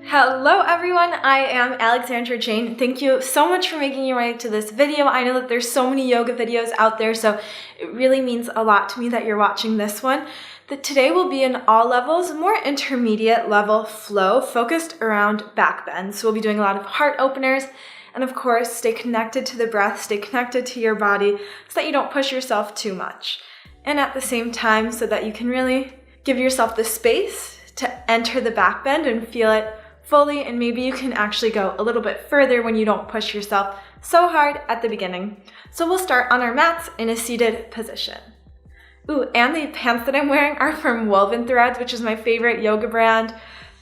Hello everyone, I am Alexandra Jane. Thank you so much for making your way to this video. I know that there's so many yoga videos out there, so it really means a lot to me that you're watching this one. Today will be an all levels, more intermediate level flow focused around backbends. So we'll be doing a lot of heart openers, and of course, stay connected to the breath, stay connected to your body so that you don't push yourself too much. And at the same time, so that you can really give yourself the space to enter the backbend and feel it fully, and maybe you can actually go a little bit further when you don't push yourself so hard at the beginning. So we'll start on our mats in a seated position. Ooh, and the pants that I'm wearing are from Woven Threads, which is my favorite yoga brand.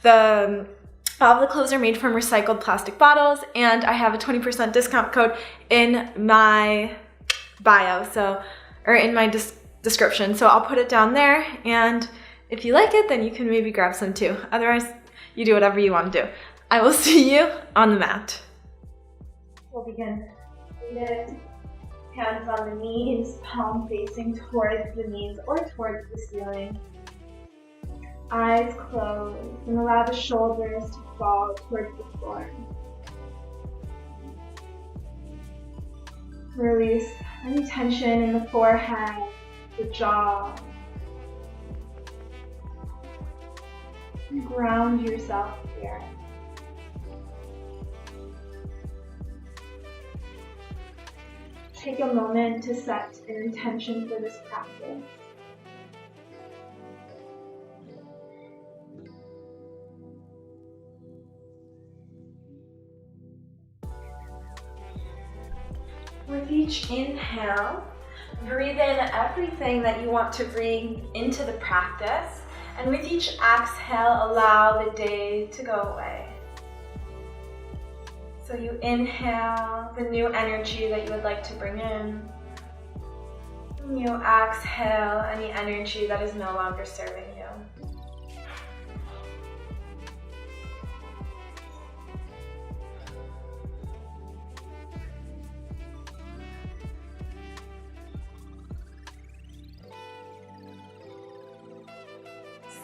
All of the clothes are made from recycled plastic bottles, and I have a 20% discount code in my bio, or in my description. So I'll put it down there, and if you like it, then you can maybe grab some too. Otherwise, you do whatever you want to do. I will see you on the mat. We'll begin seated, hands on the knees, palm facing towards the knees or towards the ceiling. Eyes closed, and allow the shoulders to fall towards the floor. Release any tension in the forehead, the jaw. Ground yourself here. Take a moment to set an intention for this practice. With each inhale, breathe in everything that you want to bring into the practice. And with each exhale, allow the day to go away. So you inhale the new energy that you would like to bring in. And you exhale any energy that is no longer serving you.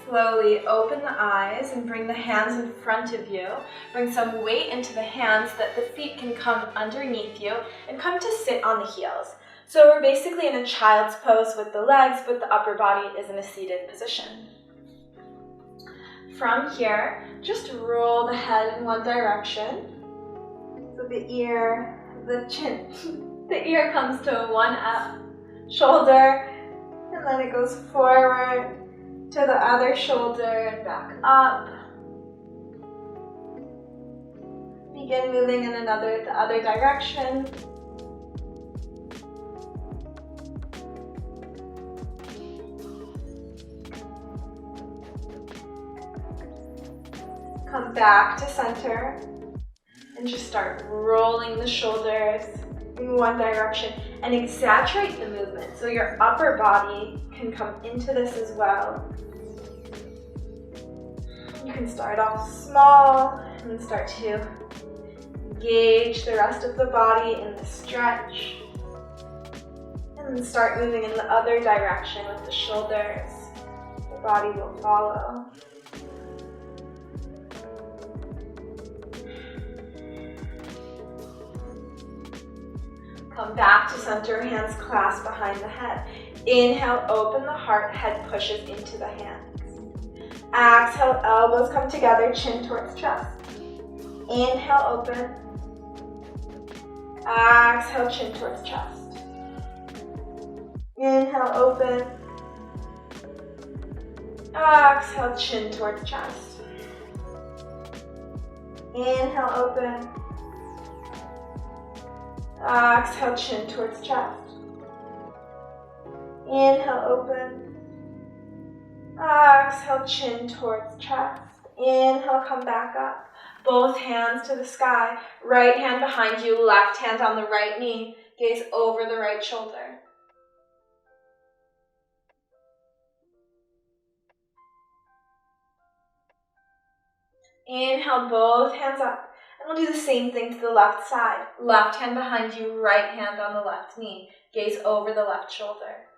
Slowly open the eyes and bring the hands in front of you. Bring some weight into the hands that the feet can come underneath you and come to sit on the heels. So we're basically in a child's pose with the legs, but the upper body is in a seated position. From here, just roll the head in one direction. So the ear comes to one up, shoulder, and then it goes forward to the other shoulder and back up. Begin moving in the other direction. Come back to center and just start rolling the shoulders in one direction and exaggerate the movement so your upper body can come into this as well. You can start off small and start to engage the rest of the body in the stretch. And then start moving in the other direction with the shoulders. The body will follow. Come back to center, hands clasped behind the head. Inhale, open the heart, head pushes into the hands. Exhale, elbows come together, chin towards chest. Inhale, open. Exhale, chin towards chest. Inhale, open. Exhale, chin towards chest. Inhale, open. Exhale, chin towards chest. Inhale, open. Exhale, chin towards chest. Inhale, come back up. Both hands to the sky. Right hand behind you, left hand on the right knee. Gaze over the right shoulder. Inhale, both hands up. And we'll do the same thing to the left side. Left hand behind you, right hand on the left knee. Gaze over the left shoulder.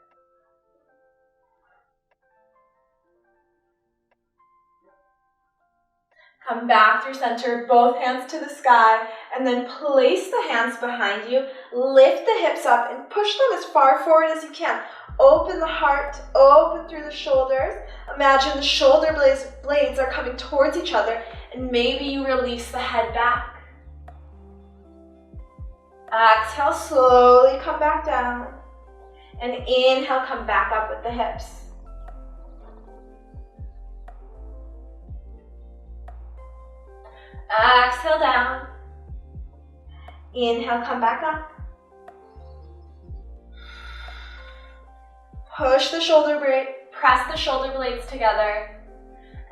Come back through center, both hands to the sky, and then place the hands behind you. Lift the hips up and push them as far forward as you can. Open the heart, open through the shoulders. Imagine the shoulder blades are coming towards each other, and maybe you release the head back. Exhale, slowly come back down. And inhale, come back up with the hips. Exhale down. Inhale, come back up. Push the shoulder blade, press the shoulder blades together.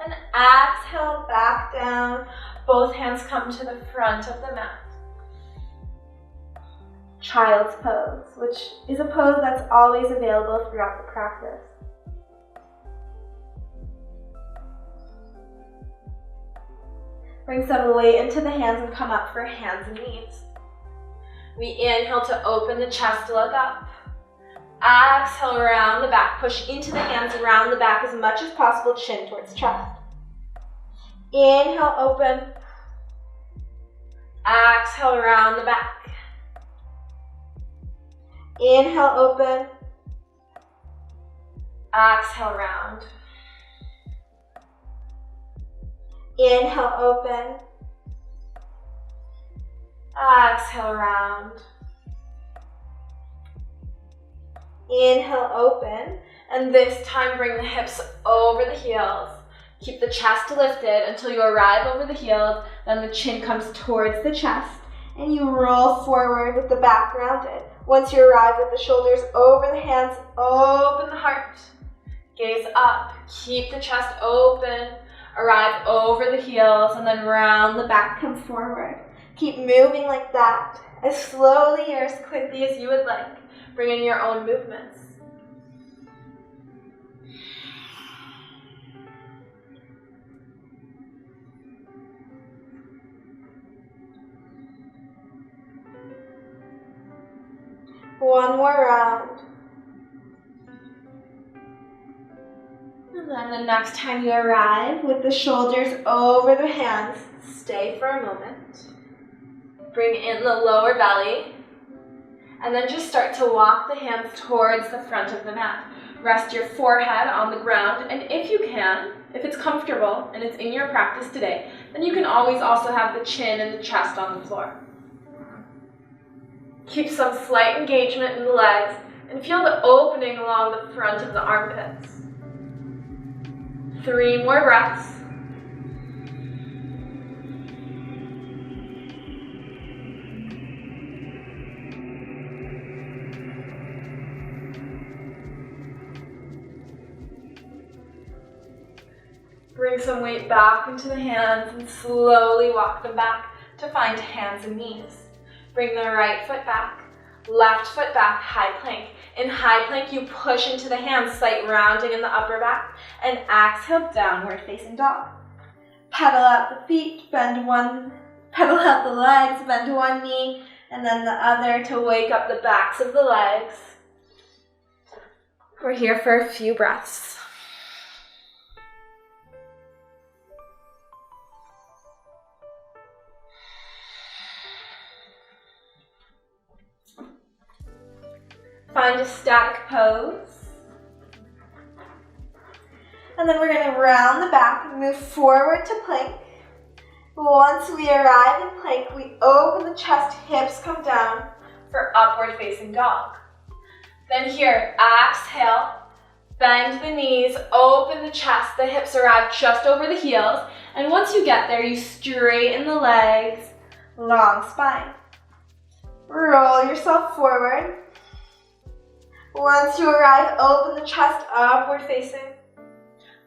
And exhale, back down. Both hands come to the front of the mat. Child's pose, which is a pose that's always available throughout the practice. Bring some weight into the hands and come up for hands and knees. We inhale to open the chest, look up. Exhale, round the back. Push into the hands, round the back as much as possible, chin towards chest. Inhale, open. Exhale, round the back. Inhale, open. Exhale, round. Inhale, open. Exhale, round. Inhale, open. And this time bring the hips over the heels. Keep the chest lifted until you arrive over the heels. Then the chin comes towards the chest. And you roll forward with the back rounded. Once you arrive with the shoulders over the hands, open the heart. Gaze up. Keep the chest open. Arrive over the heels and then round the back, come forward. Keep moving like that, as slowly or as quickly as you would like. Bring in your own movements. One more round. And then the next time you arrive with the shoulders over the hands, stay for a moment. Bring in the lower belly. And then just start to walk the hands towards the front of the mat. Rest your forehead on the ground. And if you can, if it's comfortable and it's in your practice today, then you can always also have the chin and the chest on the floor. Keep some slight engagement in the legs and feel the opening along the front of the armpits. 3 more breaths. Bring some weight back into the hands and slowly walk them back to find hands and knees. Bring the right foot back, left foot back, high plank. In high plank, you push into the hands, slight rounding in the upper back, and exhale, downward facing dog. Pedal out the feet, pedal out the legs, bend one knee, and then the other to wake up the backs of the legs. We're here for a few breaths. Find a static pose. And then we're going to round the back and move forward to plank. Once we arrive in plank, we open the chest, hips come down for upward facing dog. Then here, exhale, bend the knees, open the chest, the hips arrive just over the heels. And once you get there, you straighten the legs, long spine. Roll yourself forward. Once you arrive, open the chest, upward facing.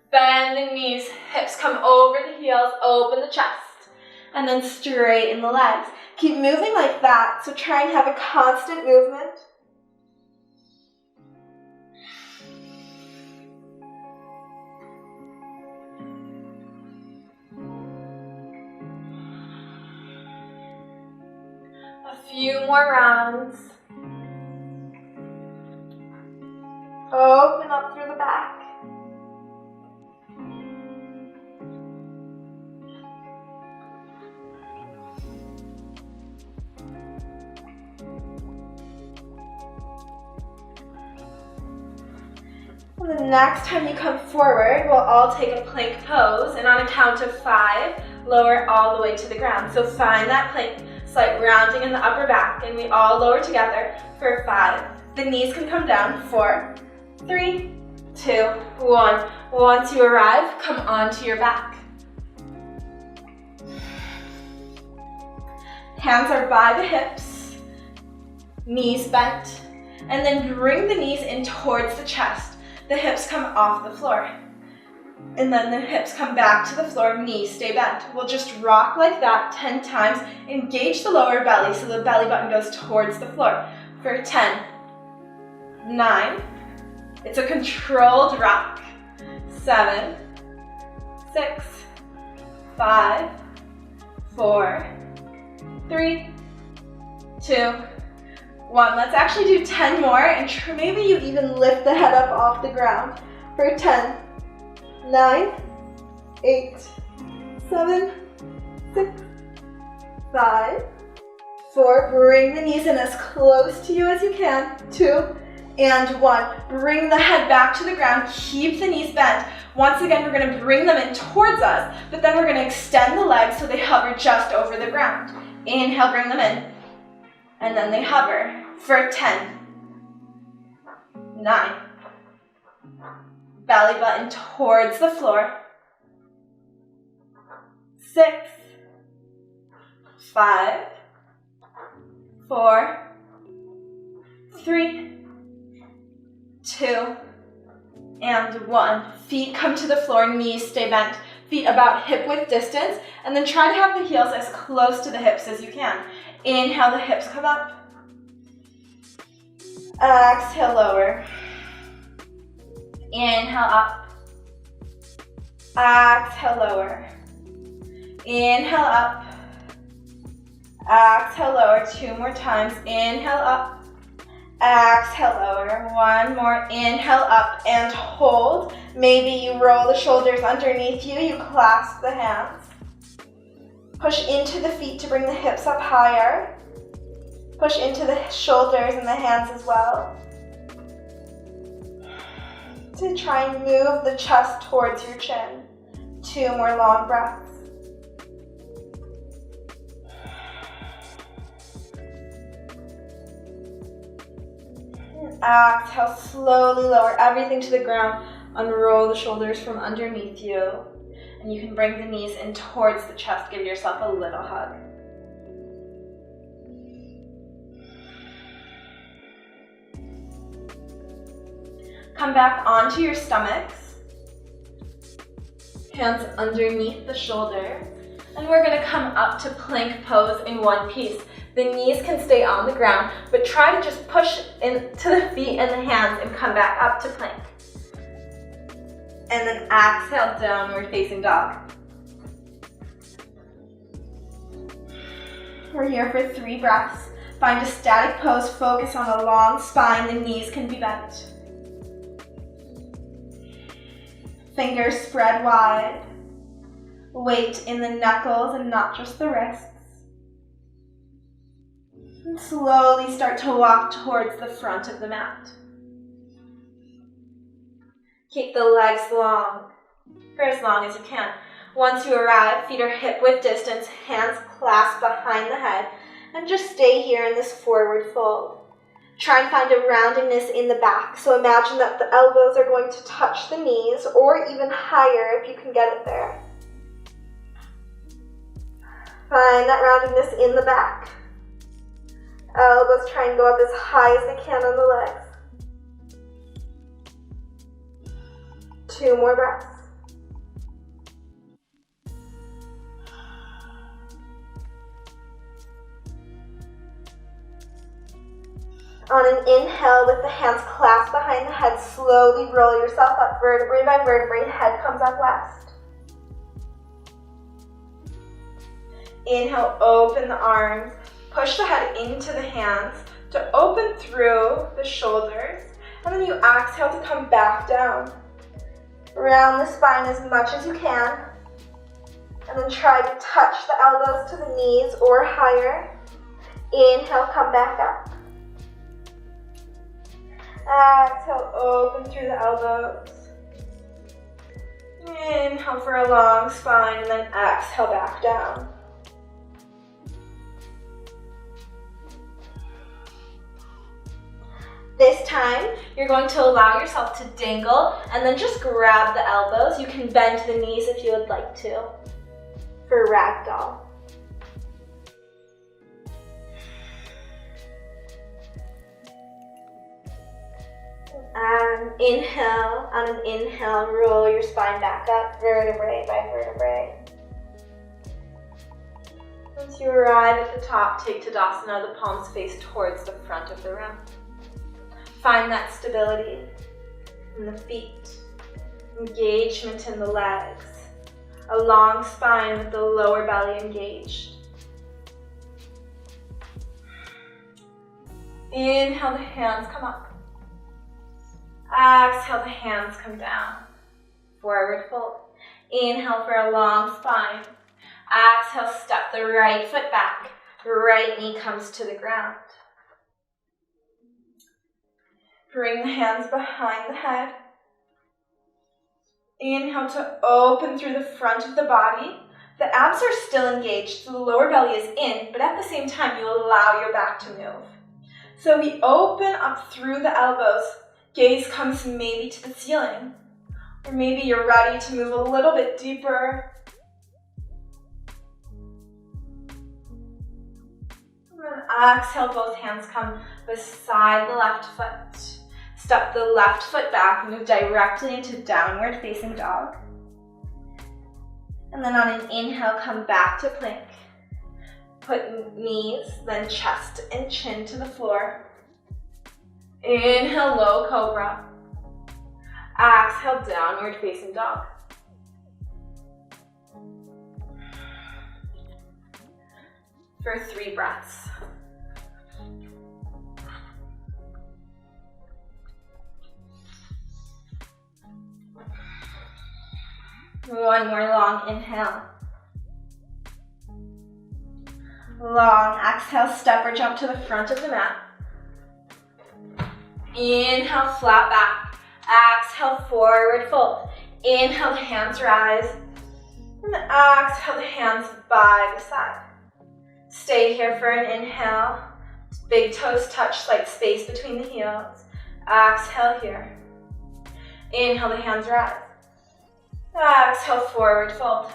Bend the knees, hips come over the heels, open the chest. And then straighten the legs. Keep moving like that, so try and have a constant movement. A few more rounds. Open up through the back. And the next time you come forward, we'll all take a plank pose, and on a count of 5, lower all the way to the ground. So find that plank, slight rounding in the upper back, and we all lower together for 5. The knees can come down. 4, 3, 2, 1. Once you arrive, come onto your back. Hands are by the hips, knees bent, and then bring the knees in towards the chest. The hips come off the floor. And then the hips come back to the floor, knees stay bent. We'll just rock like that 10 times. Engage the lower belly so the belly button goes towards the floor. For 10, 9, it's a controlled rock. 7, 6, 5, 4, 3, 2, 1. Let's actually do 10 more, and maybe you even lift the head up off the ground. For 10, 9, 8, 7, 6, 5, 4. Bring the knees in as close to you as you can. 2, and 1. Bring the head back to the ground. Keep the knees bent. Once again, we're going to bring them in towards us, but then we're going to extend the legs so they hover just over the ground. Inhale, bring them in, and then they hover for 10, 9, belly button towards the floor, 6, 5, 4, 3, 2, and 1. Feet come to the floor, knees stay bent. Feet about hip width distance, and then try to have the heels as close to the hips as you can. Inhale, the hips come up. Exhale, lower. Inhale, up. Exhale, lower. Inhale, up. Exhale, lower. 2 more times. Inhale, up. Exhale, lower. 1 more. Inhale, up and hold. Maybe you roll the shoulders underneath you. You clasp the hands. Push into the feet to bring the hips up higher. Push into the shoulders and the hands as well. To try and move the chest towards your chin. 2 more long breaths. Exhale, slowly lower everything to the ground. Unroll the shoulders from underneath you. And you can bring the knees in towards the chest. Give yourself a little hug. Come back onto your stomachs. Hands underneath the shoulder. And we're going to come up to plank pose in one piece. The knees can stay on the ground, but try to just push into the feet and the hands and come back up to plank. And then exhale, downward facing dog. We're here for 3 breaths. Find a static pose, focus on a long spine, the knees can be bent. Fingers spread wide. Weight in the knuckles and not just the wrists. And slowly start to walk towards the front of the mat. Keep the legs long, for as long as you can. Once you arrive, feet are hip width distance, hands clasped behind the head, and just stay here in this forward fold. Try and find a roundingness in the back. So imagine that the elbows are going to touch the knees, or even higher if you can get it there. Find that roundedness in the back. Elbows try and go up as high as they can on the legs. 2 more breaths. On an inhale, with the hands clasped behind the head, slowly roll yourself up vertebrae by vertebrae. Head comes up last. Inhale, open the arms. Push the head into the hands to open through the shoulders. And then you exhale to come back down. Round the spine as much as you can. And then try to touch the elbows to the knees or higher. Inhale, come back up. Exhale, open through the elbows. Inhale for a long spine, and then exhale back down. This time, you're going to allow yourself to dangle and then just grab the elbows. You can bend the knees if you would like to for ragdoll. And inhale, on an inhale, roll your spine back up, vertebrae by vertebrae. Once you arrive at the top, take Tadasana, the palms face towards the front of the room. Find that stability in the feet, engagement in the legs, a long spine with the lower belly engaged. Inhale, the hands come up. Exhale, the hands come down. Forward fold. Inhale for a long spine. Exhale, step the right foot back. Right knee comes to the ground. Bring the hands behind the head. Inhale to open through the front of the body. The abs are still engaged, so the lower belly is in, but at the same time, you allow your back to move. So we open up through the elbows. Gaze comes maybe to the ceiling, or maybe you're ready to move a little bit deeper. And then exhale, both hands come beside the left foot. Step the left foot back, move directly into downward facing dog. And then on an inhale, come back to plank. Put knees, then chest and chin to the floor. Inhale, low cobra. Exhale, downward facing dog. For 3 breaths. One more long inhale. Long exhale, step or jump to the front of the mat. Inhale, flat back. Exhale, forward fold. Inhale, the hands rise. And exhale, the hands by the side. Stay here for an inhale. Big toes touch, slight space between the heels. Exhale here. Inhale, the hands rise. Exhale, forward fold.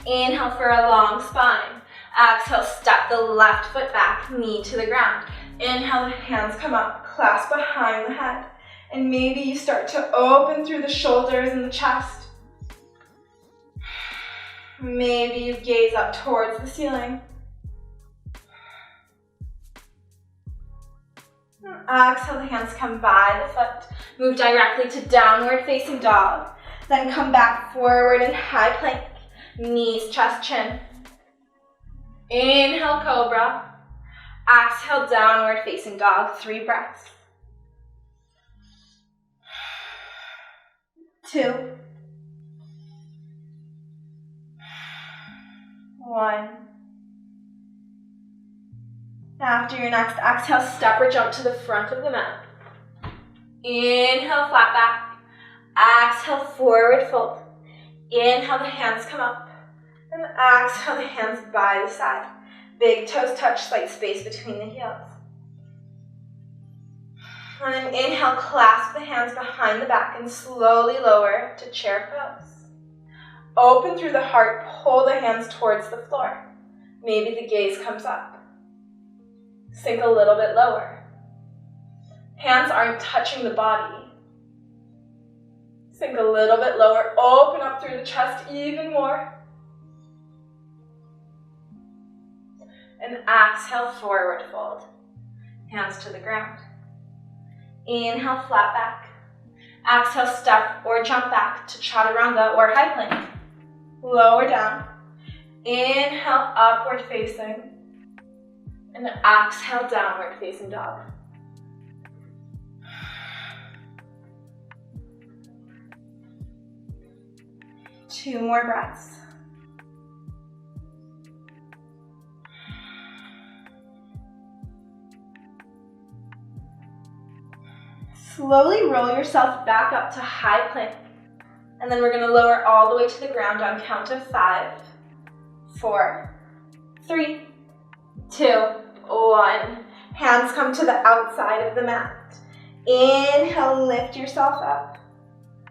Inhale for a long spine. Exhale, step the left foot back, knee to the ground. Inhale, the hands come up, clasp behind the head. And maybe you start to open through the shoulders and the chest. Maybe you gaze up towards the ceiling. Exhale, the hands come by the foot. Move directly to downward facing dog. Then come back forward in high plank. Knees, chest, chin. Inhale, cobra. Exhale, downward facing dog. 3 breaths. 2. 1. After your next exhale, step or jump to the front of the mat. Inhale, flat back. Exhale, forward fold. Inhale, the hands come up. And exhale, the hands by the side. Big toes touch, slight space between the heels. On an inhale, clasp the hands behind the back and slowly lower to chair pose. Open through the heart, pull the hands towards the floor. Maybe the gaze comes up. Sink a little bit lower. Hands aren't touching the body. Sink a little bit lower, open up through the chest even more. And exhale, forward fold. Hands to the ground. Inhale, flat back. Exhale, step or jump back to Chaturanga or high plank. Lower down. Inhale, upward facing. And exhale, downward facing dog. Two more breaths. Slowly roll yourself back up to high plank. And then we're going to lower all the way to the ground on count of 5, 4, 3, 2, 1. Hands come to the outside of the mat. Inhale, lift yourself up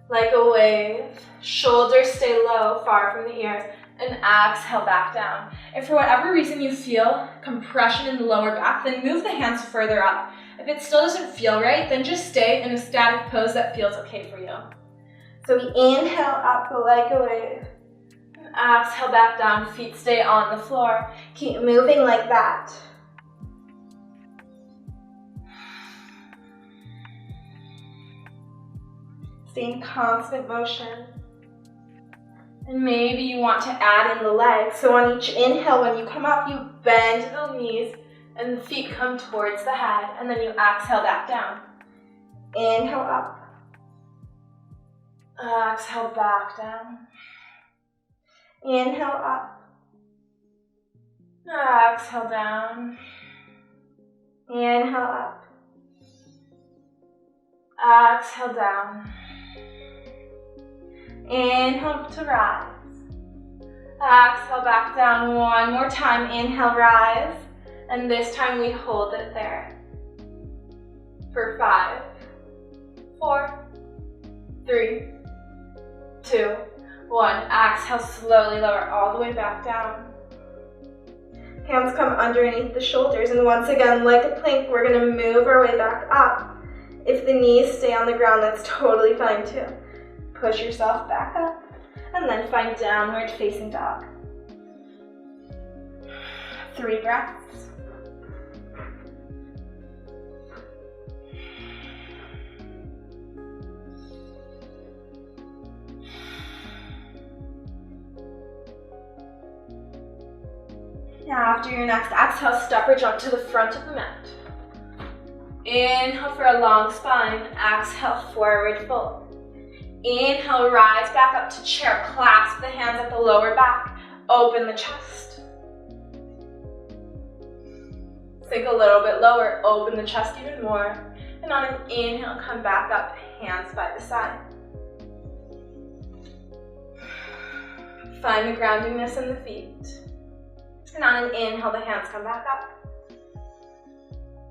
like a wave. Shoulders stay low, far from the ears. And exhale back down. If for whatever reason you feel compression in the lower back, then move the hands further up. If it still doesn't feel right, then just stay in a static pose that feels okay for you. So we inhale up like a wave. And exhale back down, feet stay on the floor. Keep moving like that. Stay in constant motion. And maybe you want to add in the legs. So on each inhale, when you come up, you bend the knees and the feet come towards the head. And then you exhale back down. Inhale up. Exhale back down. Inhale up. Exhale down. Inhale up. Exhale down. Inhale to rise. Exhale back down one more time. Inhale, rise. And this time we hold it there. For 5, 4, 3, 2, 1. Exhale, slowly lower all the way back down. Hands come underneath the shoulders. And once again, like a plank, we're going to move our way back up. If the knees stay on the ground, that's totally fine too. Push yourself back up, and then find downward facing dog. 3 breaths. Now after your next exhale, step or jump to the front of the mat. Inhale for a long spine, exhale, forward fold. Inhale, rise back up to chair. Clasp the hands at the lower back. Open the chest. Sink a little bit lower. Open the chest even more. And on an inhale, come back up, hands by the side. Find the groundingness in the feet. And on an inhale, the hands come back up.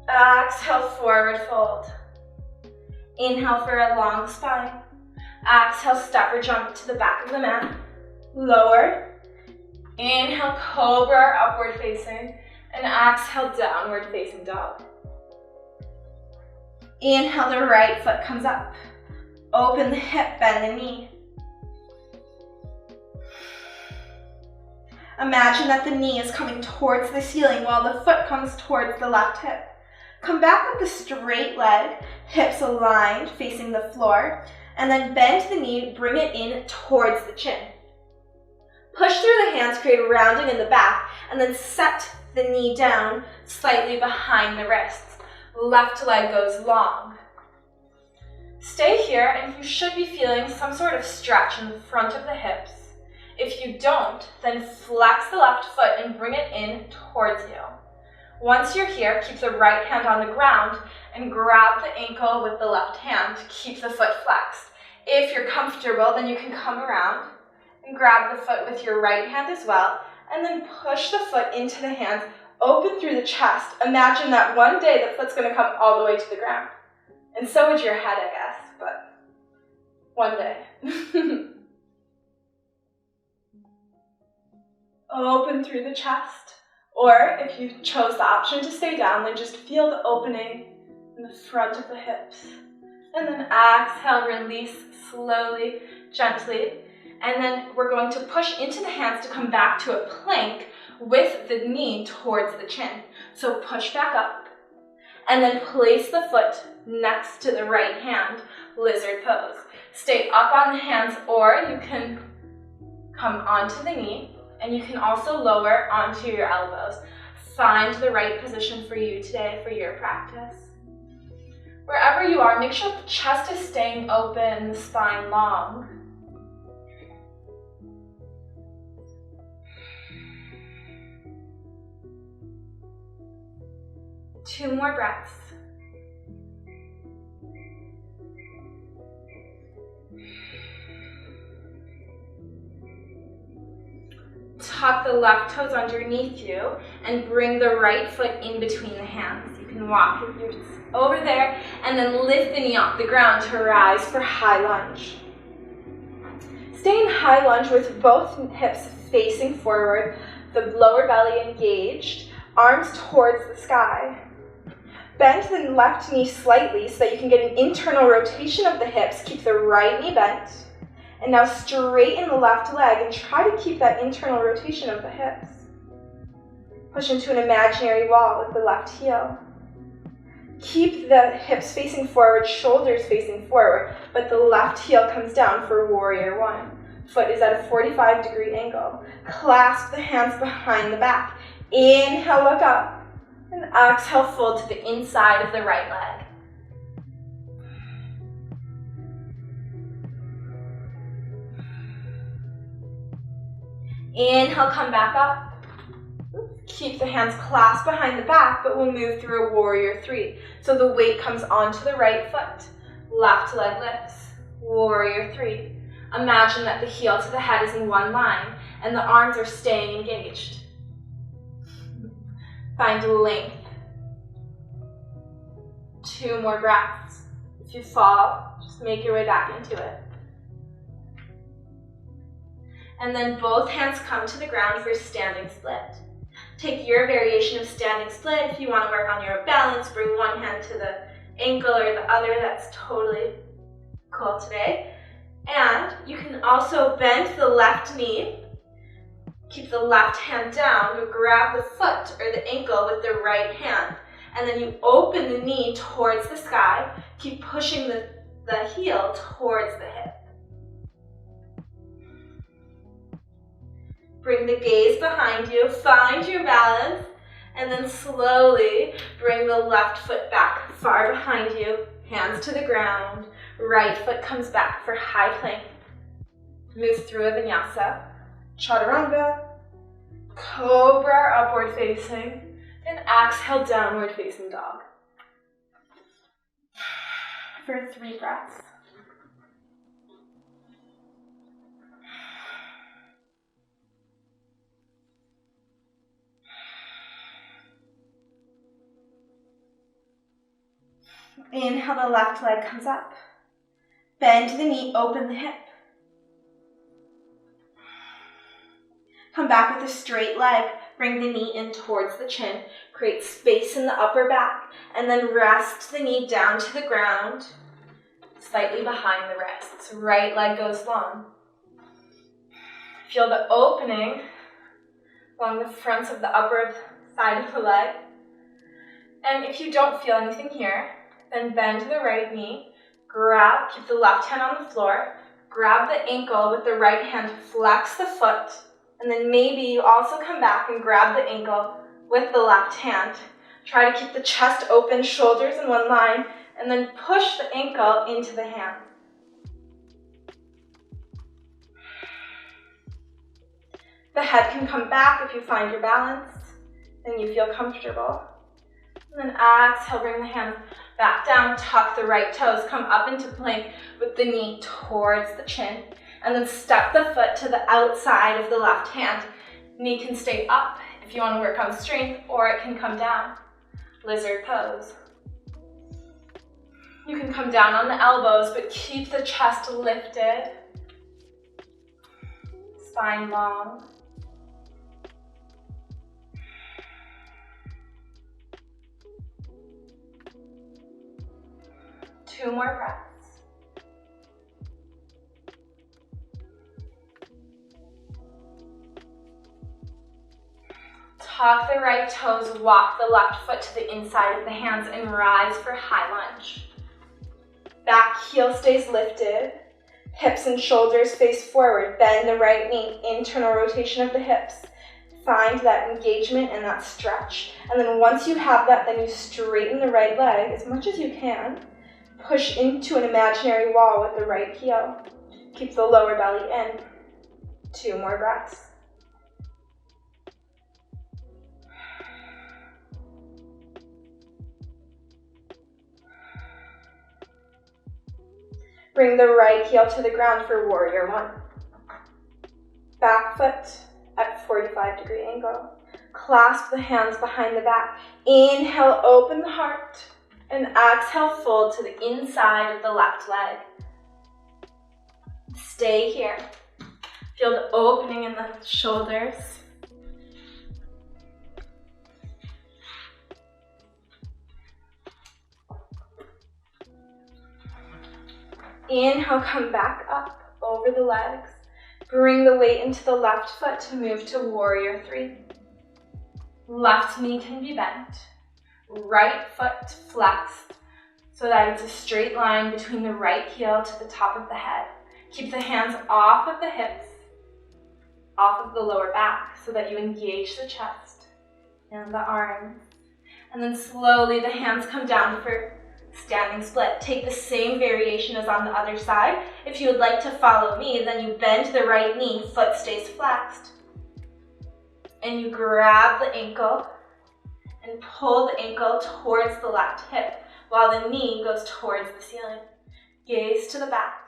Exhale, forward fold. Inhale for a long spine. Exhale, step or jump to the back of the mat. Lower. Inhale, cobra, upward facing. And exhale, downward facing dog. Inhale, the right foot comes up. Open the hip, bend the knee. Imagine that the knee is coming towards the ceiling while the foot comes towards the left hip. Come back with the straight leg, hips aligned, facing the floor. And then bend the knee, bring it in towards the chin. Push through the hands, create a rounding in the back, and then set the knee down slightly behind the wrists. Left leg goes long. Stay here, and you should be feeling some sort of stretch in the front of the hips. If you don't, then flex the left foot and bring it in towards you. Once you're here, keep the right hand on the ground and grab the ankle with the left hand. Keep the foot flexed. If you're comfortable, then you can come around and grab the foot with your right hand as well, and then push the foot into the hands, open through the chest. Imagine that one day the foot's going to come all the way to the ground. And so would your head, I guess, but one day. Open through the chest. Or if you chose the option to stay down, then just feel the opening in the front of the hips. And then exhale, release slowly, gently. And then we're going to push into the hands to come back to a plank with the knee towards the chin. So push back up. And then place the foot next to the right hand, lizard pose. Stay up on the hands, or you can come onto the knee. And you can also lower onto your elbows. Find the right position for you today for your practice. Wherever you are, make sure the chest is staying open, the spine long. Two more breaths. Tuck the left toes underneath you and bring the right foot in between the hands. You can walk over there and then lift the knee off the ground to rise for high lunge. Stay in high lunge with both hips facing forward, the lower belly engaged, arms towards the sky. Bend the left knee slightly so that you can get an internal rotation of the hips. Keep the right knee bent. And now straighten the left leg and try to keep that internal rotation of the hips. Push into an imaginary wall with the left heel. Keep the hips facing forward, shoulders facing forward, but the left heel comes down for warrior one. Foot is at a 45-degree angle. Clasp the hands behind the back. Inhale, look up. And exhale, fold to the inside of the right leg. Inhale, come back up. Keep the hands clasped behind the back, but we'll move through a warrior three. So the weight comes onto the right foot. Left leg lifts. Warrior three. Imagine that the heel to the head is in one line and the arms are staying engaged. Find length. 2 more breaths. If you fall, just make your way back into it. And then both hands come to the ground for standing split. Take your variation of standing split. If you want to work on your balance, bring one hand to the ankle or the other. That's totally cool today. And you can also bend the left knee. Keep the left hand down. You grab the foot or the ankle with the right hand. And then you open the knee towards the sky. Keep pushing the heel towards the hip. Bring the gaze behind you, find your balance, and then slowly bring the left foot back far behind you, hands to the ground, right foot comes back for high plank. Move through a Vinyasa, Chaturanga, Cobra upward facing, and exhale downward facing dog. For 3 breaths. Inhale, the left leg comes up. Bend the knee, open the hip. Come back with a straight leg. Bring the knee in towards the chin. Create space in the upper back. And then rest the knee down to the ground, slightly behind the wrists. Right leg goes long. Feel the opening along the fronts of the upper side of the leg. And if you don't feel anything here, then bend the right knee, keep the left hand on the floor, grab the ankle with the right hand, flex the foot, and then maybe you also come back and grab the ankle with the left hand. Try to keep the chest open, shoulders in one line, and then push the ankle into the hand. The head can come back if you find your balance and you feel comfortable. And then exhale, bring the hands back down, tuck the right toes, come up into plank with the knee towards the chin, and then step the foot to the outside of the left hand. Knee can stay up if you want to work on strength, or it can come down. Lizard pose. You can come down on the elbows, but keep the chest lifted. Spine long. Two more breaths. Tuck the right toes, walk the left foot to the inside of the hands, and rise for high lunge. Back heel stays lifted. Hips and shoulders face forward. Bend the right knee, internal rotation of the hips. Find that engagement and that stretch. And then once you have that, then you straighten the right leg as much as you can. Push into an imaginary wall with the right heel. Keep the lower belly in. 2 more breaths. Bring the right heel to the ground for warrior one. Back foot at 45-degree angle. Clasp the hands behind the back. Inhale, open the heart. And exhale, fold to the inside of the left leg. Stay here. Feel the opening in the shoulders. Inhale, come back up over the legs. Bring the weight into the left foot to move to warrior three. Left knee can be bent. Right foot flexed so that it's a straight line between the right heel to the top of the head. Keep the hands off of the hips, off of the lower back so that you engage the chest and the arms. And then slowly the hands come down for standing split. Take the same variation as on the other side. If you would like to follow me, then you bend the right knee, foot stays flexed. And you grab the ankle and pull the ankle towards the left hip while the knee goes towards the ceiling. Gaze to the back.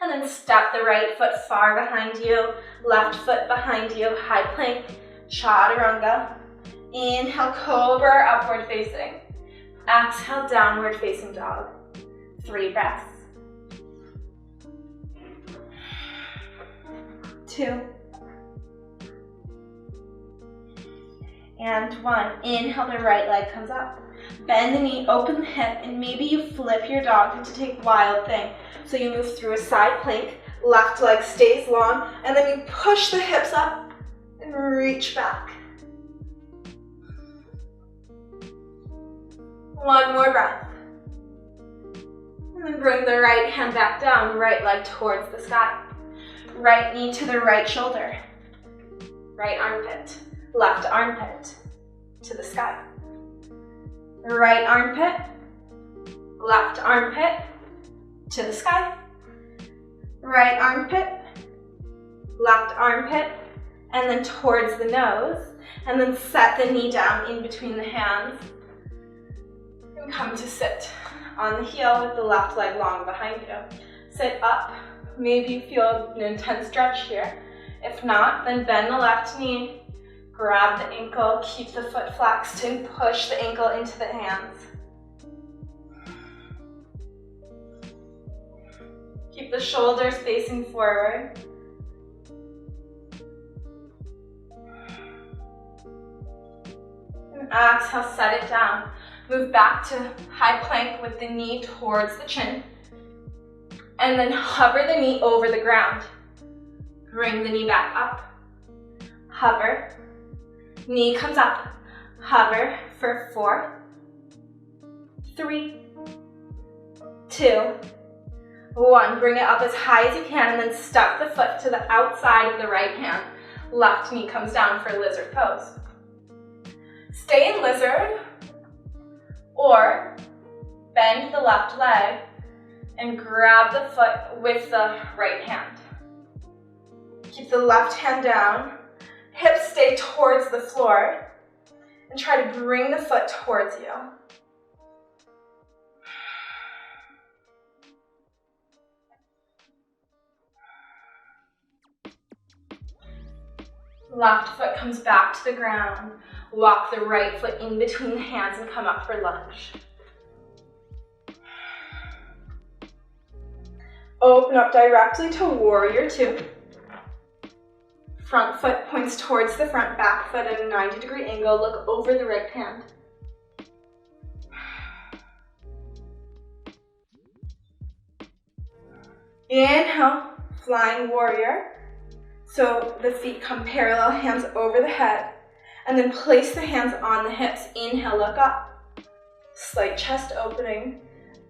And then step the right foot far behind you, left foot behind you, high plank, Chaturanga. Inhale, cobra, upward facing. Exhale, downward facing dog. 3 breaths. 2. And 1. Inhale, the right leg comes up. Bend the knee, open the hip, and maybe you flip your dog to take wild thing. So you move through a side plank, left leg stays long, and then you push the hips up and reach back. 1 more breath. And then bring the right hand back down, right leg towards the sky. Right knee to the right shoulder. Right armpit, left armpit to the sky. Right armpit, left armpit to the sky. Right armpit, left armpit, and then towards the nose. And then set the knee down in between the hands. And come to sit on the heel with the left leg long behind you. Sit up. Maybe you feel an intense stretch here. If not, then bend the left knee. Grab the ankle, keep the foot flexed, and push the ankle into the hands. Keep the shoulders facing forward. And exhale, set it down. Move back to high plank with the knee towards the chin. And then hover the knee over the ground. Bring the knee back up. Hover. Knee comes up. Hover for 4, 3, 2, 1. Bring it up as high as you can and then step the foot to the outside of the right hand. Left knee comes down for lizard pose. Stay in lizard or bend the left leg and grab the foot with the right hand. Keep the left hand down. Hips stay towards the floor. And try to bring the foot towards you. Left foot comes back to the ground. Walk the right foot in between the hands and come up for lunge. Open up directly to warrior 2. Front foot points towards the front, back foot at a 90-degree angle. Look over the right hand. Inhale, flying warrior. So the feet come parallel, hands over the head. And then place the hands on the hips. Inhale, look up. Slight chest opening.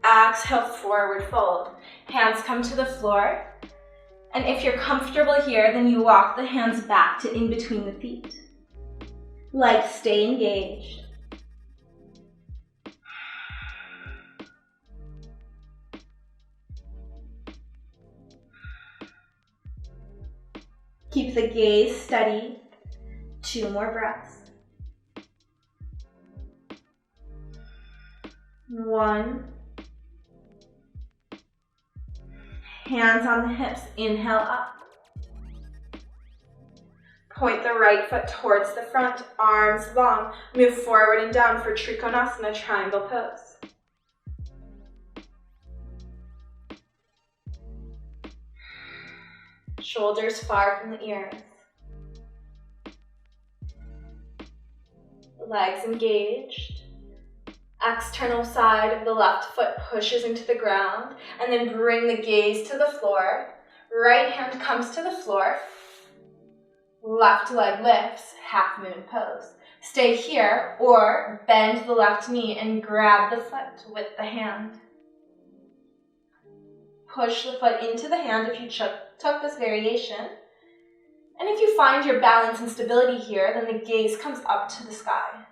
Exhale, forward fold. Hands come to the floor. And if you're comfortable here, then you walk the hands back to in between the feet. Legs stay engaged. Keep the gaze steady. 2 more breaths. 1. Hands on the hips, inhale up. Point the right foot towards the front, arms long. Move forward and down for Trikonasana, triangle pose. Shoulders far from the ears. Legs engaged. External side of the left foot pushes into the ground, and then bring the gaze to the floor. Right hand comes to the floor. Left leg lifts, half moon pose. Stay here or bend the left knee and grab the foot with the hand. Push the foot into the hand if you took this variation. And if you find your balance and stability here, then the gaze comes up to the sky.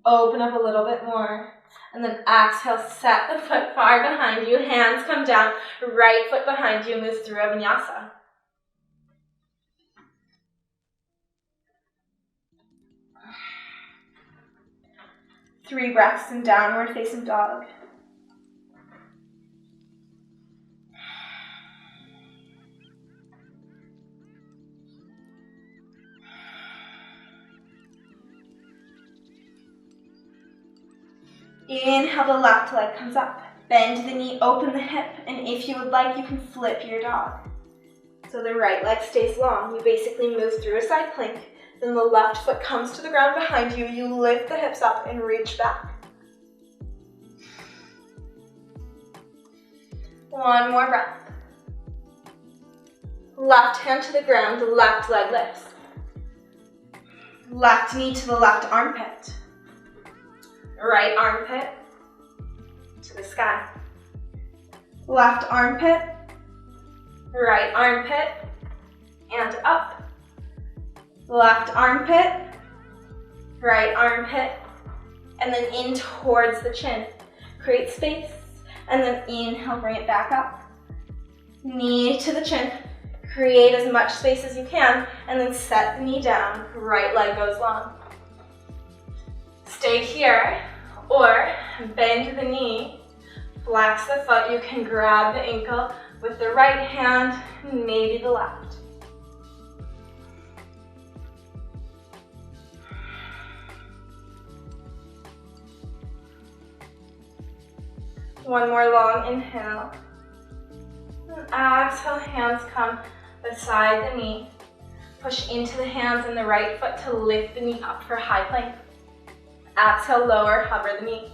Open up a little bit more. And then exhale, set the foot far behind you. Hands come down, right foot behind you. Move through a Vinyasa. Three breaths in downward facing dog. Inhale, the left leg comes up. Bend the knee, open the hip, and if you would like, you can flip your dog. So the right leg stays long. You basically move through a side plank. Then the left foot comes to the ground behind you. You lift the hips up and reach back. One more breath. Left hand to the ground, left leg lifts. Left knee to the left armpit. Right armpit to the sky. Left armpit, right armpit, and up. Left armpit, right armpit, and then in towards the chin. Create space, and then inhale, bring it back up. Knee to the chin. Create as much space as you can, and then set the knee down. Right leg goes long. Stay here, or bend the knee, flex the foot. You can grab the ankle with the right hand, maybe the left. One more long inhale. And exhale, hands come beside the knee. Push into the hands and the right foot to lift the knee up for high plank. Exhale, lower, hover the knee.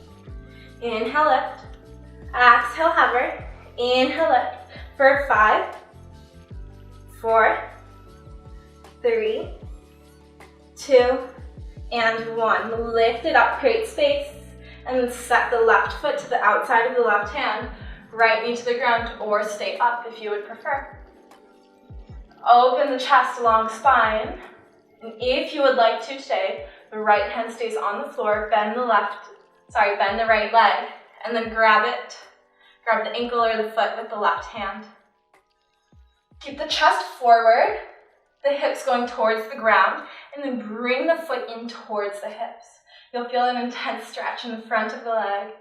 Inhale, lift. Exhale, hover. Inhale, lift. For 5, 4, 3, 2, and 1. Lift it up, create space, and then set the left foot to the outside of the left hand. Right knee to the ground, or stay up if you would prefer. Open the chest along spine, and if you would like to today, the right hand stays on the floor, bend the right leg, and then grab the ankle or the foot with the left hand. Keep the chest forward, the hips going towards the ground, and then bring the foot in towards the hips. You'll feel an intense stretch in the front of the leg.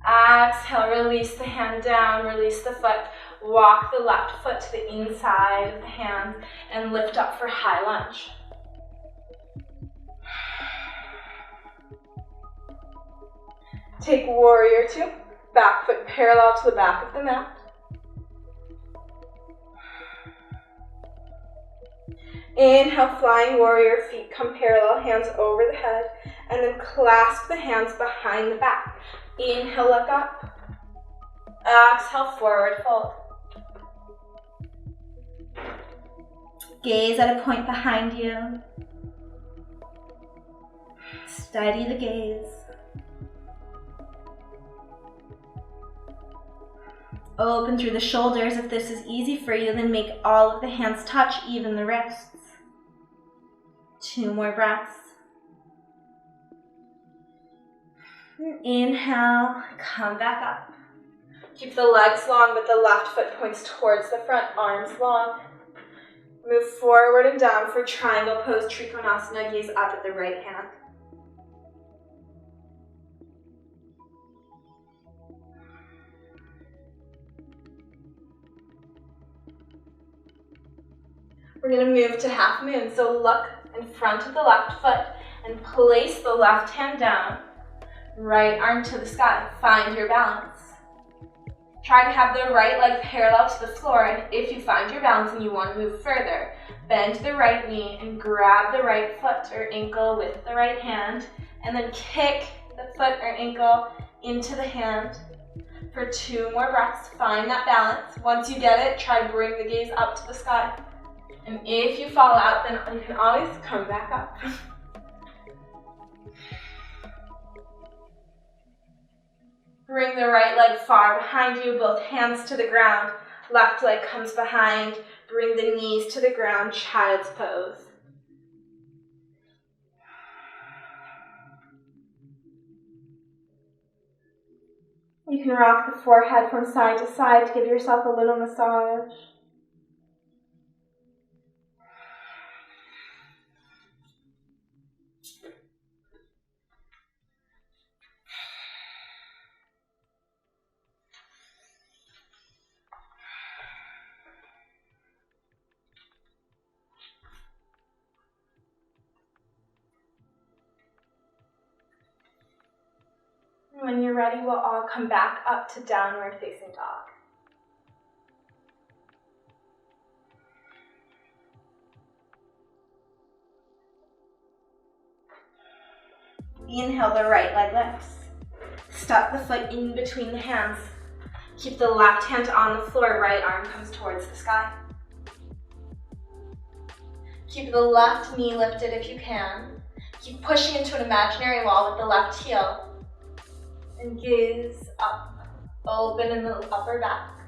Exhale, release the hand down, release the foot. Walk the left foot to the inside of the hand and lift up for high lunge. Take warrior 2, back foot parallel to the back of the mat. Inhale, flying warrior, feet come parallel, hands over the head, and then clasp the hands behind the back. Inhale, look up. Exhale, forward fold. Gaze at a point behind you. Steady the gaze. Open through the shoulders. If this is easy for you, then make all of the hands touch, even the wrists. 2 more breaths. Inhale, come back up. Keep the legs long, but the left foot points towards the front, arms long. Move forward and down for triangle pose, Trikonasana, gaze up at the right hand. We're going to move to half moon. So look in front of the left foot and place the left hand down. Right arm to the sky. Find your balance. Try to have the right leg parallel to the floor, and if you find your balance and you want to move further, bend the right knee and grab the right foot or ankle with the right hand, and then kick the foot or ankle into the hand. For 2 more breaths, find that balance. Once you get it, try to bring the gaze up to the sky. And if you fall out, then you can always come back up. Bring the right leg far behind you, both hands to the ground. Left leg comes behind. Bring the knees to the ground, child's pose. You can rock the forehead from side to side to give yourself a little massage. When you're ready, we'll all come back up to downward facing dog. Inhale, the right leg lifts. Step the foot in between the hands. Keep the left hand on the floor, right arm comes towards the sky. Keep the left knee lifted if you can. Keep pushing into an imaginary wall with the left heel. And gaze up, open in the upper back.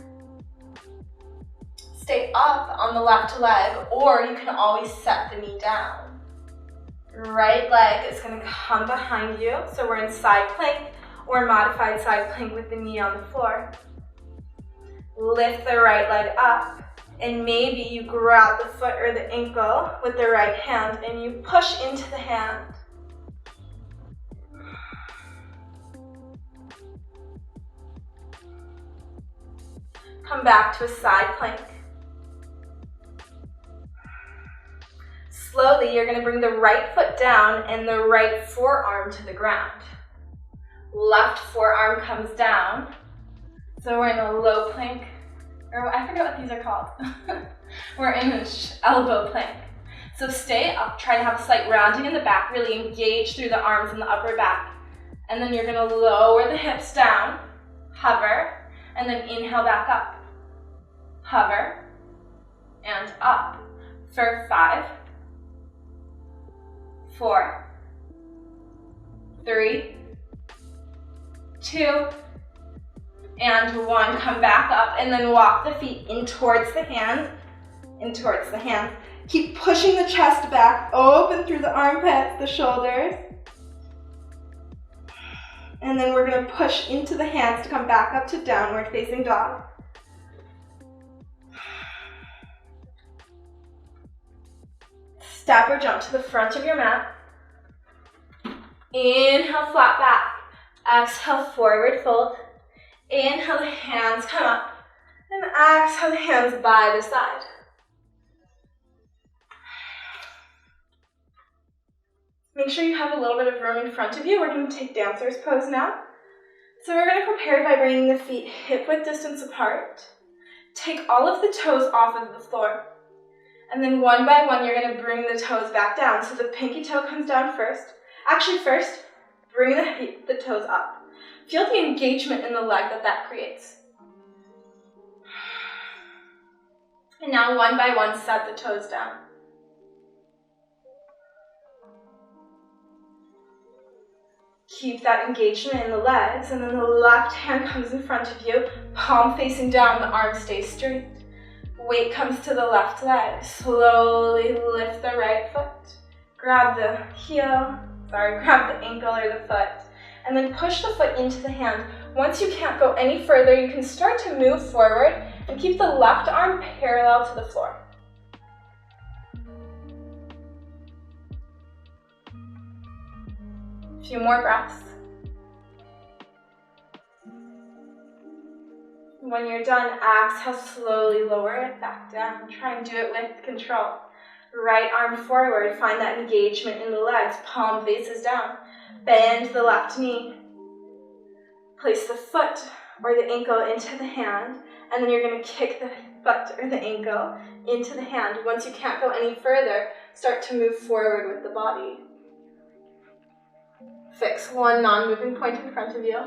Stay up on the left leg, or you can always set the knee down. Right leg is going to come behind you, so we're in side plank or modified side plank with the knee on the floor. Lift the right leg up, and maybe you grab the foot or the ankle with the right hand and you push into the hand. Come back to a side plank. Slowly, you're going to bring the right foot down and the right forearm to the ground. Left forearm comes down. So we're in a low plank, or I forget what these are called. We're in an elbow plank. So stay up, try to have a slight rounding in the back, really engage through the arms and the upper back. And then you're going to lower the hips down, hover, and then inhale back up. Hover, and up for 5, 4, 3, 2, and 1. Come back up and then walk the feet in towards the hands, Keep pushing the chest back, open through the armpits, the shoulders. And then we're going to push into the hands to come back up to downward facing dog. Step or jump to the front of your mat. Inhale, flat back. Exhale, forward fold. Inhale, the hands come up. And exhale, the hands by the side. Make sure you have a little bit of room in front of you. We're going to take dancer's pose now. So we're going to prepare by bringing the feet hip-width distance apart. Take all of the toes off of the floor. And then one by one, you're going to bring the toes back down. So the pinky toe comes down first. Actually, first, bring the toes up. Feel the engagement in the leg that creates. And now one by one, set the toes down. Keep that engagement in the legs, and then the left hand comes in front of you, palm facing down, the arm stays straight. Weight comes to the left leg. Slowly lift the right foot. Grab the ankle or the foot, and then push the foot into the hand. Once you can't go any further, you can start to move forward and keep the left arm parallel to the floor. A few more breaths. When you're done, exhale, slowly lower it back down. Try and do it with control. Right arm forward, find that engagement in the legs, palm faces down. Bend the left knee. Place the foot or the ankle into the hand, and then you're going to kick the foot or the ankle into the hand. Once you can't go any further, start to move forward with the body. Fix one non-moving point in front of you.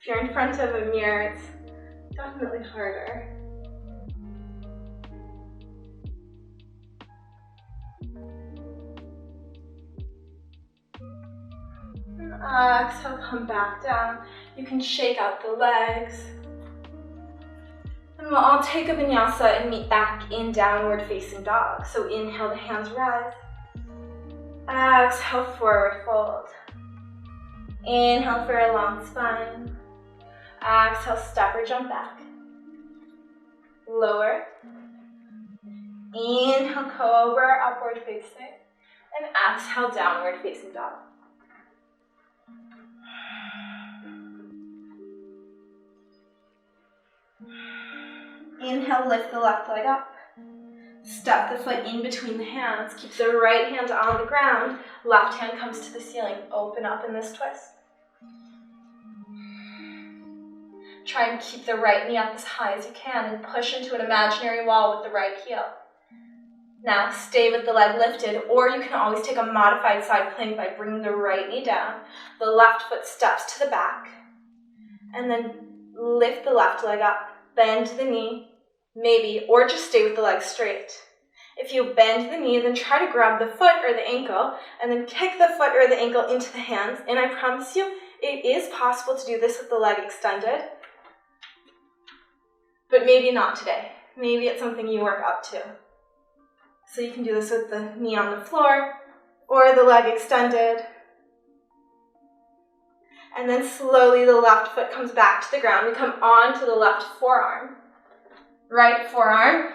If you're in front of a mirror, it's definitely harder. Exhale, come back down. You can shake out the legs. And we'll all take a vinyasa and meet back in downward facing dog. So inhale, the hands rise. Exhale, forward fold. Inhale for a long spine. Exhale, step or jump back. Lower. Inhale, cobra, upward facing. And exhale, downward facing dog. Inhale, lift the left leg up. Step the foot in between the hands. Keep the right hand on the ground. Left hand comes to the ceiling. Open up in this twist. Try and keep the right knee up as high as you can and push into an imaginary wall with the right heel. Now stay with the leg lifted, or you can always take a modified side plank by bringing the right knee down. The left foot steps to the back, and then lift the left leg up. Bend the knee, maybe, or just stay with the leg straight. If you bend the knee, then try to grab the foot or the ankle, and then kick the foot or the ankle into the hands. And I promise you, it is possible to do this with the leg extended, but maybe not today. Maybe it's something you work up to. So you can do this with the knee on the floor, or the leg extended. And then slowly the left foot comes back to the ground. We come on to the left forearm. Right forearm.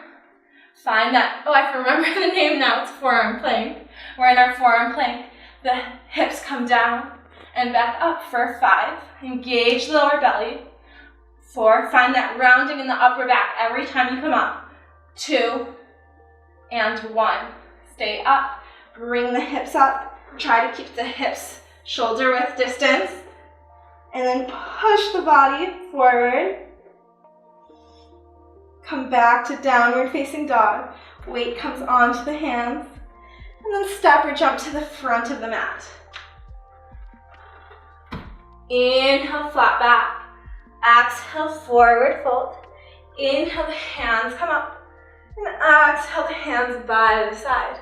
Find that, I can remember the name now, it's forearm plank. We're in our forearm plank. The hips come down and back up for 5. Engage the lower belly. 4, find that rounding in the upper back every time you come up. 2 and 1. Stay up. Bring the hips up. Try to keep the hips shoulder width distance. And then push the body forward. Come back to downward facing dog. Weight comes onto the hands. And then step or jump to the front of the mat. Inhale, flat back. Exhale, forward fold. Inhale, the hands come up. And exhale, the hands by the side.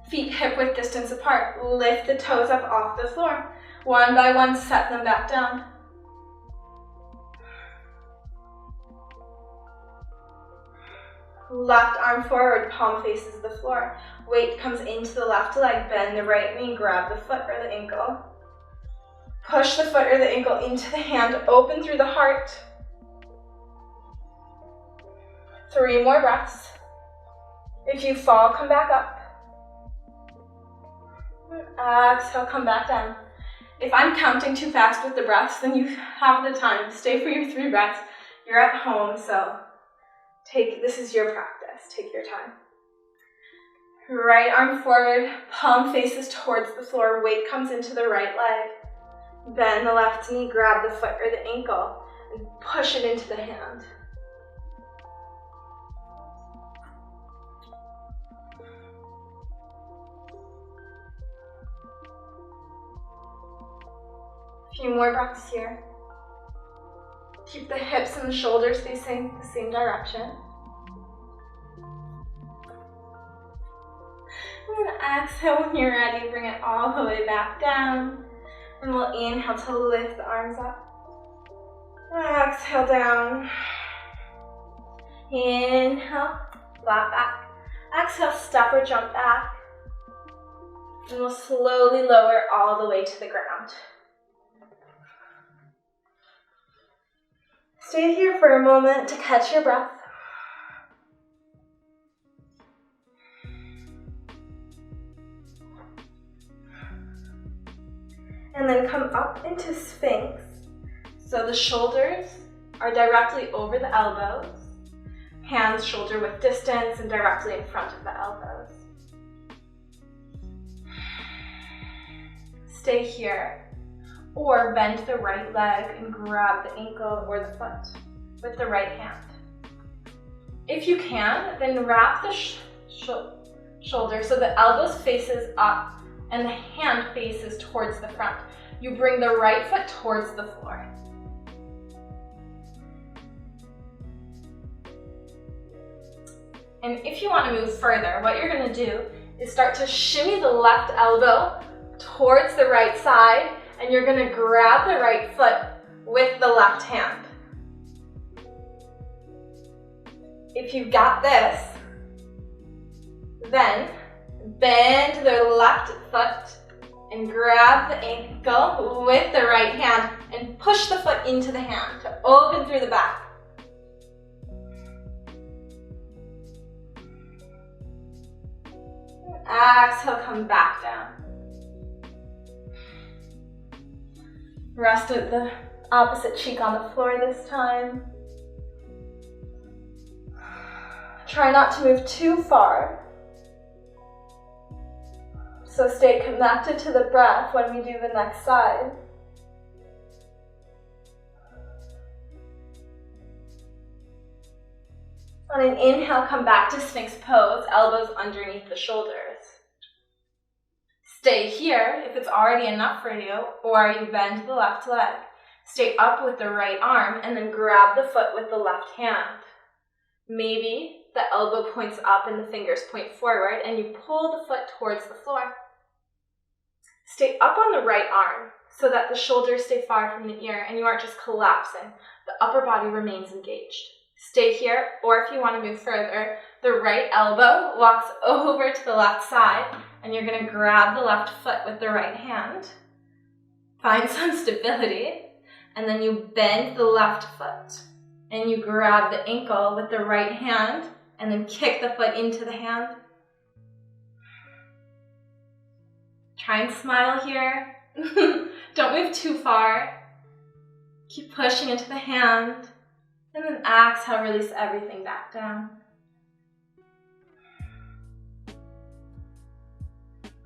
Feet hip width distance apart. Lift the toes up off the floor. One by one, set them back down. Left arm forward, palm faces the floor. Weight comes into the left leg. Bend the right knee, grab the foot or the ankle. Push the foot or the ankle into the hand. Open through the heart. 3 more breaths. If you fall, come back up. Exhale, come back down. If I'm counting too fast with the breaths, then you have the time. Stay for your 3 breaths. You're at home, so this is your practice. Take your time. Right arm forward, palm faces towards the floor. Weight comes into the right leg. Bend the left knee, grab the foot or the ankle, and push it into the hand. A few more breaths here. Keep the hips and the shoulders facing the same direction. And then exhale when you're ready, bring it all the way back down. And we'll inhale to lift the arms up. Exhale down. Inhale, flat back. Exhale, step or jump back. And we'll slowly lower all the way to the ground. Stay here for a moment to catch your breath. And then come up into Sphinx. So the shoulders are directly over the elbows. Hands shoulder width distance and directly in front of the elbows. Stay here. Or bend the right leg and grab the ankle or the foot with the right hand. If you can, then wrap the shoulder so the elbows faces up and the hand faces towards the front. You bring the right foot towards the floor. And if you want to move further, what you're going to do is start to shimmy the left elbow towards the right side, and you're going to grab the right foot with the left hand. If you've got this, then bend the left foot and grab the ankle with the right hand and push the foot into the hand to open through the back. Exhale, come back down. Rest with the opposite cheek on the floor this time. Try not to move too far. So stay connected to the breath when we do the next side. On an inhale, come back to Sphinx pose, elbows underneath the shoulders. Stay here if it's already enough for you, or you bend the left leg. Stay up with the right arm and then grab the foot with the left hand. Maybe the elbow points up and the fingers point forward and you pull the foot towards the floor. Stay up on the right arm so that the shoulders stay far from the ear and you aren't just collapsing. The upper body remains engaged. Stay here, or if you want to move further, the right elbow walks over to the left side and you're going to grab the left foot with the right hand. Find some stability, and then you bend the left foot and you grab the ankle with the right hand and then kick the foot into the hand. Try and smile here. Don't move too far. Keep pushing into the hand. And then exhale, release everything back down.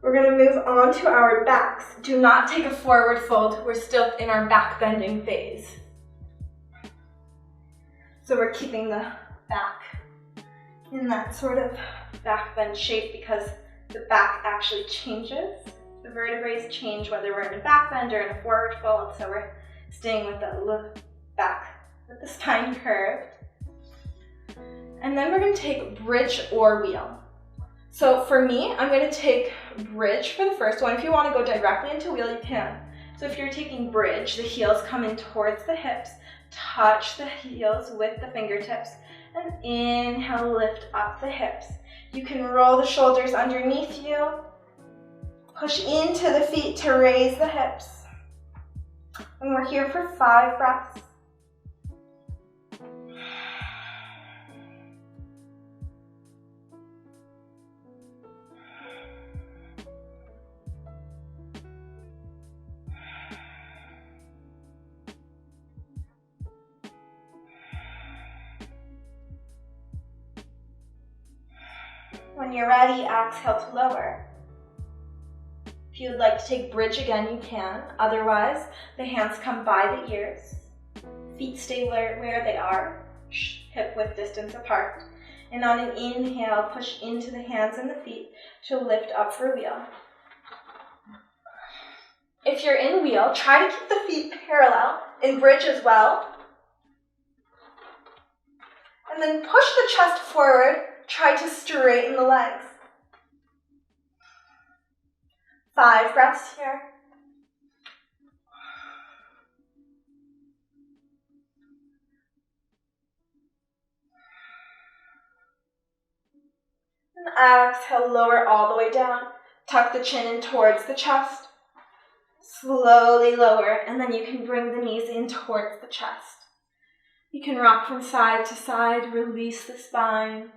We're going to move on to our backs. Do not take a forward fold. We're still in our back bending phase. So we're keeping the back in that sort of back bend shape because the back actually changes. The vertebrae change whether we're in a back bend or in a forward fold. So we're staying with the back with the spine curved. And then we're going to take bridge or wheel. So for me, I'm going to take bridge for the first one. If you want to go directly into wheel, you can. So if you're taking bridge, the heels come in towards the hips, touch the heels with the fingertips, and inhale, lift up the hips. You can roll the shoulders underneath you, push into the feet to raise the hips. And we're here for 5 breaths. When you're ready, exhale to lower. If you'd like to take bridge again, you can. Otherwise, the hands come by the ears. Feet stay where they are, hip width distance apart. And on an inhale, push into the hands and the feet to lift up for wheel. If you're in wheel, try to keep the feet parallel in bridge as well. And then push the chest forward. Try to straighten the legs. 5 breaths here. And exhale, lower all the way down. Tuck the chin in towards the chest. Slowly lower, and then you can bring the knees in towards the chest. You can rock from side to side, release the spine.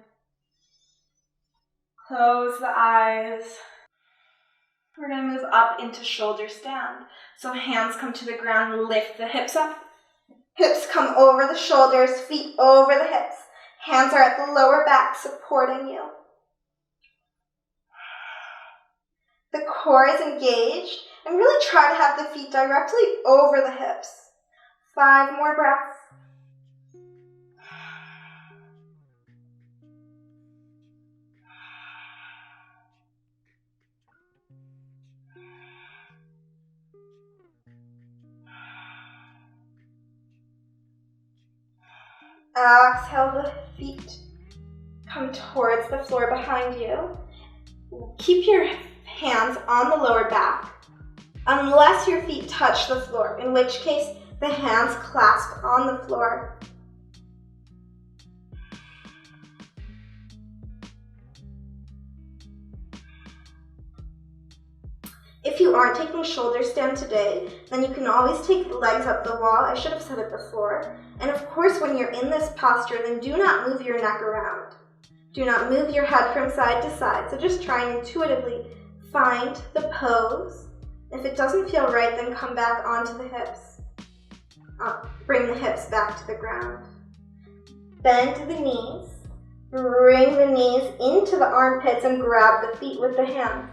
Close the eyes. We're going to move up into shoulder stand. So hands come to the ground, lift the hips up. Hips come over the shoulders, feet over the hips. Hands are at the lower back supporting you. The core is engaged, and really try to have the feet directly over the hips. 5 more breaths. Exhale, the feet come towards the floor behind you. Keep your hands on the lower back, unless your feet touch the floor, in which case the hands clasp on the floor. If you aren't taking shoulder stand today, then you can always take the legs up the wall. I should have said it before. And of course, when you're in this posture, then do not move your neck around. Do not move your head from side to side. So just try and intuitively find the pose. If it doesn't feel right, then come back onto the hips. Bring the hips back to the ground. Bend the knees. Bring the knees into the armpits and grab the feet with the hands.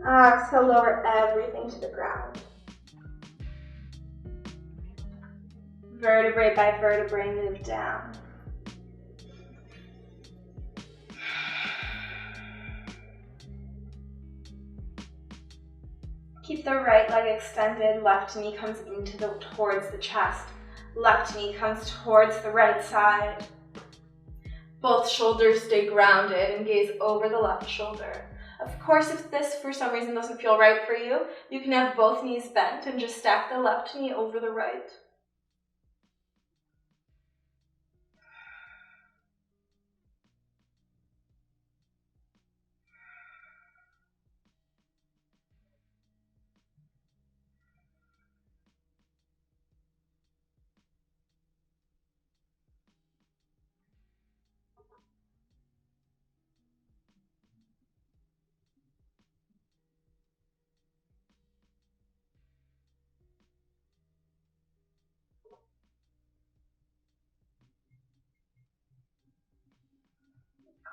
Exhale, lower everything to the ground. Vertebrae by vertebrae, move down. Keep the right leg extended, left knee comes towards the chest. Left knee comes towards the right side. Both shoulders stay grounded and gaze over the left shoulder. Of course, if this for some reason doesn't feel right for you, you can have both knees bent and just stack the left knee over the right.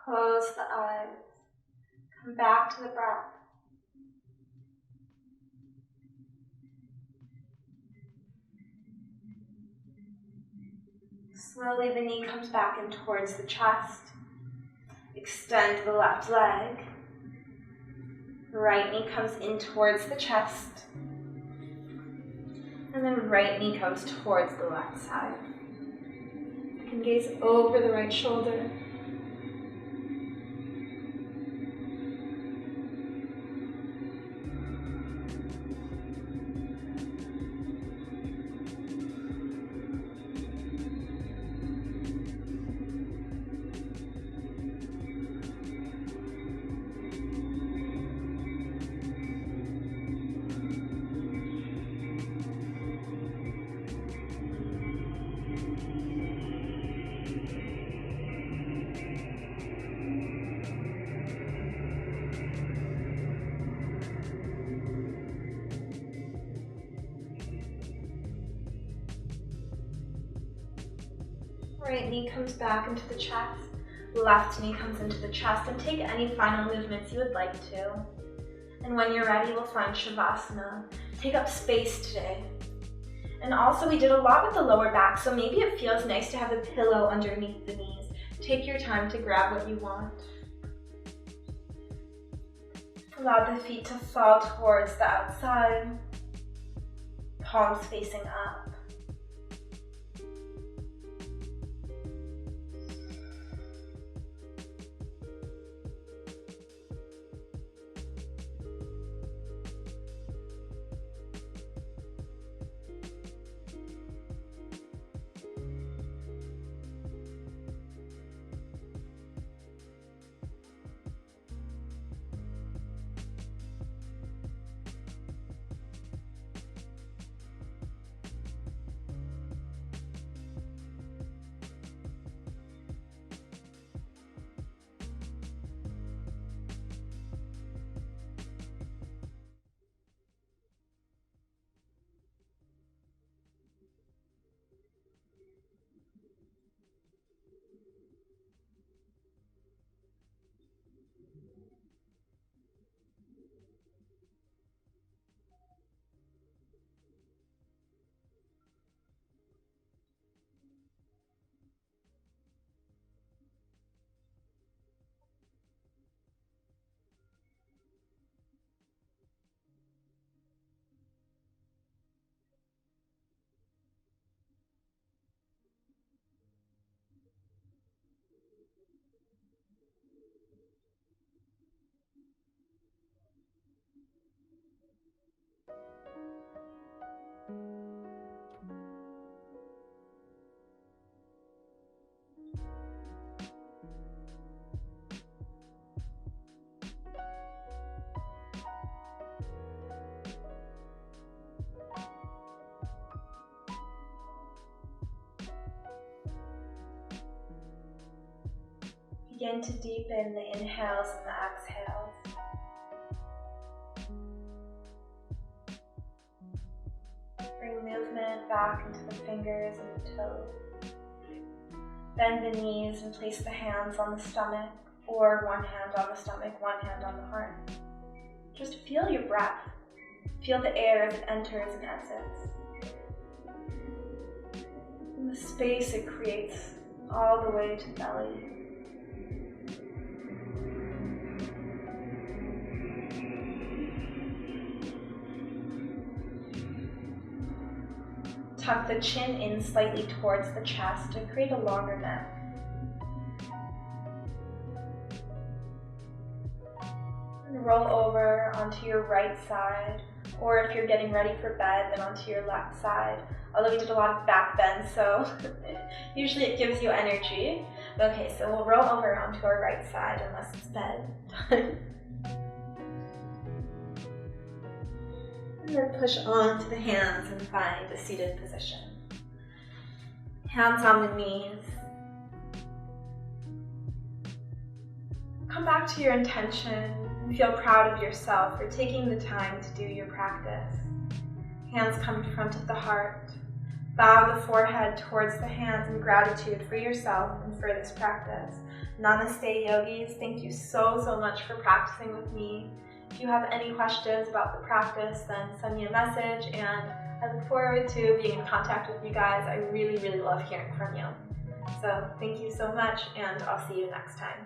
Close the eyes. Come back to the breath. Slowly the knee comes back in towards the chest. Extend the left leg. Right knee comes in towards the chest. And then right knee comes towards the left side. You can gaze over the right shoulder. Right knee comes back into the chest, left knee comes into the chest, and take any final movements you would like to. And when you're ready, we'll find Shavasana. Take up space today. And also we did a lot with the lower back, so maybe it feels nice to have a pillow underneath the knees. Take your time to grab what you want. Allow the feet to fall towards the outside, palms facing up. Begin to deepen the inhales and the exhales. Bring movement back into the fingers and the toes. Bend the knees and place the hands on the stomach, or one hand on the stomach, one hand on the heart. Just feel your breath. Feel the air as it enters and exits. And the space it creates all the way to the belly. Tuck the chin in slightly towards the chest to create a longer neck. And roll over onto your right side, or if you're getting ready for bed, then onto your left side. Although we did a lot of back bends, so usually it gives you energy. Okay, so we'll roll over onto our right side unless it's bed time. And then push onto the hands and find a seated position. Hands on the knees. Come back to your intention and feel proud of yourself for taking the time to do your practice. Hands come in front of the heart. Bow the forehead towards the hands in gratitude for yourself and for this practice. Namaste, yogis. Thank you so much for practicing with me. If you have any questions about the practice, then send me a message, and I look forward to being in contact with you guys. I really love hearing from you. So thank you so much, and I'll see you next time.